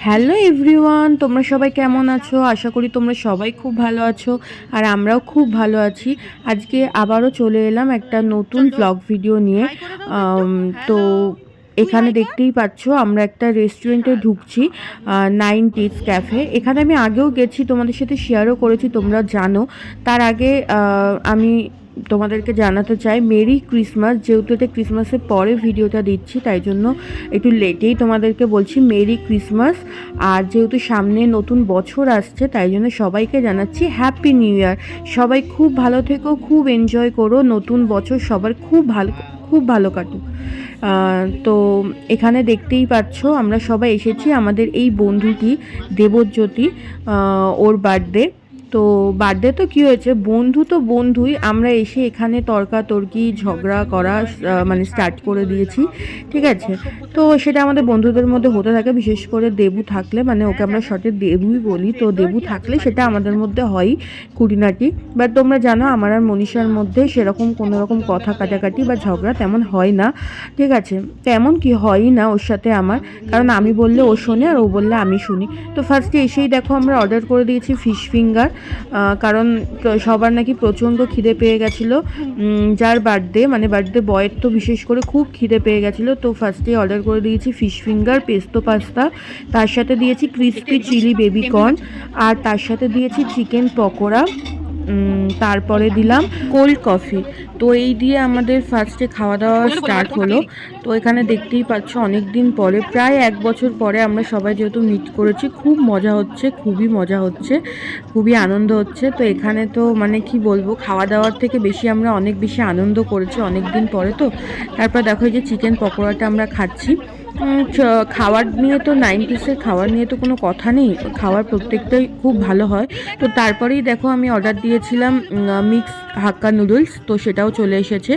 Hello everyone, তোমরা সবাই কেমন আছো? আশা করি তোমরা সবাই খুব ভালো আছো আর আমরাও খুব ভালো আছি। আজকে আবারও চলে এলাম একটা নতুন ব্লগ ভিডিও নিয়ে। তো এখানে দেখতেই পাচ্ছ আমরা একটা রেস্টুরেন্টে ঢুকছি, 90s ক্যাফে। এখানে আমি আগেও গেছি, তোমাদের সাথে শেয়ারও করেছি, তোমরা জানো। তার আগে আমি তোমাদেরকে জানাতে চাই মেরি ক্রিসমাস, যেহেতু এটা ক্রিসমাসের পরে ভিডিওটা দিচ্ছি তাই জন্য একটু লেটেই তোমাদেরকে বলছি মেরি ক্রিসমাস। আর যেহেতু সামনে নতুন বছর আসছে তাই জন্য সবাইকে জানাচ্ছি হ্যাপি নিউ ইয়ার। সবাই খুব ভালো থেকো, খুব এনজয় করো, নতুন বছর সবার খুব ভালো কাটুক। তো এখানে দেখতেই পাচ্ছ আমরা সবাই এসেছি, আমাদের এই বন্ধুটি দেবজ্যোতি, ওর বার্থডে। তো বার্থডে তো কী হয়েছে, বন্ধু তো বন্ধুই, আমরা এসে এখানে তর্কাতর্কি ঝগড়া করা মানে স্টার্ট করে দিয়েছি, ঠিক আছে। তো সেটা আমাদের বন্ধুদের মধ্যে হতে থাকে, বিশেষ করে দেবু থাকলে, মানে ওকে আমরা শর্টে দেবুই বলি, তো দেবু থাকলে সেটা আমাদের মধ্যে হয়ই খুঁটিনাটি। বাট তোমরা জানো আমার আর মনীষার মধ্যে সেরকম কোনো রকম কথা কাটাকাটি বা ঝগড়া তেমন হয় না, ঠিক আছে। তেমন কি হয়ই না ওর সাথে আমার, কারণ আমি বললে ও শোনে আর ও বললে আমি শুনি। তো ফার্স্টে এসেই দেখো আমরা অর্ডার করে দিয়েছি ফিশ ফিঙ্গার, কারণ সবার নাকি প্রচণ্ড খিদে পেয়ে গেছিলো। যার বার্থডে, মানে বার্থডে বয়ের তো বিশেষ করে খুব খিদে পেয়ে গেছিলো। তো ফার্স্টে অর্ডার করে দিয়েছি ফিশ ফিঙ্গার, পেস্তো পাস্তা, তার সাথে দিয়েছি ক্রিসপি চিলি বেবি কর্ন, আর তার সাথে দিয়েছি চিকেন পকোড়া, তারপরে দিলাম কোল্ড কফি। তো এই দিয়ে আমাদের ফার্স্টে খাওয়া দাওয়া স্টার্ট হলো। তো এখানে দেখতেই পাচ্ছ অনেক দিন পরে, প্রায় 1 বছর পরে আমরা সবাই যেহেতু মিট করেছি, খুব মজা হচ্ছে, খুবই মজা হচ্ছে, খুবই আনন্দ হচ্ছে। তো এখানে তো মানে কি বলবো, খাওয়া দাওয়ার থেকে বেশি আমরা অনেক বেশি আনন্দ করেছি অনেক দিন পরে। তো তারপর দেখো যে চিকেন পকোড়াটা আমরা খাচ্ছি। খাওয়ার নিয়ে তো 90sের খাওয়ার নিয়ে তো কোনো কথা নেই, খাওয়ার প্রত্যেকটাই খুব ভালো হয়। তো তারপরেই দেখো আমি অর্ডার দিয়েছিলাম মিক্স হাক্কা নুডলস, তো সেটাও চলে এসেছে।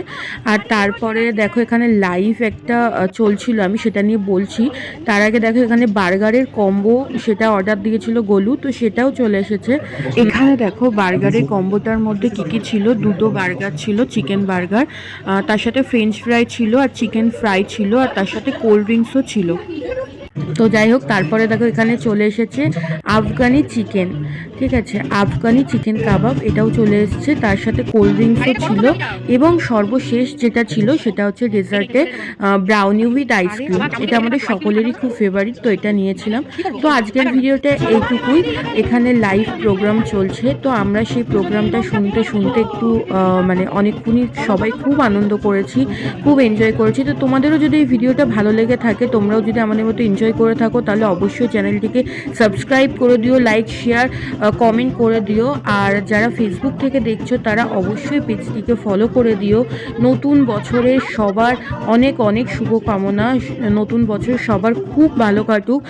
আর তারপরে দেখো এখানে লাইভ একটা চলছিল, আমি সেটা নিয়ে বলছি। তার আগে দেখো এখানে বার্গারের কম্বো, সেটা অর্ডার দিয়েছিল গোলু, তো সেটাও চলে এসেছে। এখানে দেখো বার্গারের কম্বোটার মধ্যে কী ছিল, 2টো বার্গার ছিল, চিকেন বার্গার, তার সাথে ফ্রেঞ্চ ফ্রাই ছিল আর চিকেন ফ্রাই ছিল, আর তার সাথে কোল্ড ড্রিঙ্কসও ছিল। তো যাই হোক, তারপরে দেখো এখানে চলে এসেছে আফগানি চিকেন, ঠিক আছে, আফগানি চিকেন কাবাব, এটাও চলে এসেছে, তার সাথে কোল্ড ড্রিঙ্কসও ছিল। এবং সর্বশেষ যেটা ছিল সেটা হচ্ছে ডেজার্টে ব্রাউনি উইথ আইসক্রিম, এটা আমাদের সকলেরই খুব ফেভারিট, তো এটা নিয়েছিলাম। তো আজকের ভিডিওটা এইটুকুই। এখানে লাইভ প্রোগ্রাম চলছে, তো আমরা সেই প্রোগ্রামটা শুনতে শুনতে একটু মানে অনেকক্ষণই সবাই খুব আনন্দ করেছি, খুব এনজয় করেছি। তো তোমাদেরও যদি এই ভিডিওটা ভালো লেগে থাকে, তোমরাও যদি আমাদের মতো এনজয় করে থাকো, তাহলে অবশ্যই চ্যানেলটিকে সাবস্ক্রাইব করে দিও, লাইক শেয়ার কমেন্ট করে দিও। আর যারা ফেসবুক থেকে দেখছো তারা অবশ্যই পেজটিকে ফলো করে দিও। নতুন বছরের সবার অনেক অনেক শুভকামনা, নতুন বছর সবার খুব ভালো কাটুক।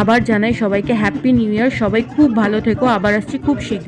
আবার জানাই সবাইকে হ্যাপি নিউ ইয়ার, সবাই খুব ভালো থেকো, আবার আসছি খুব শীঘ্র।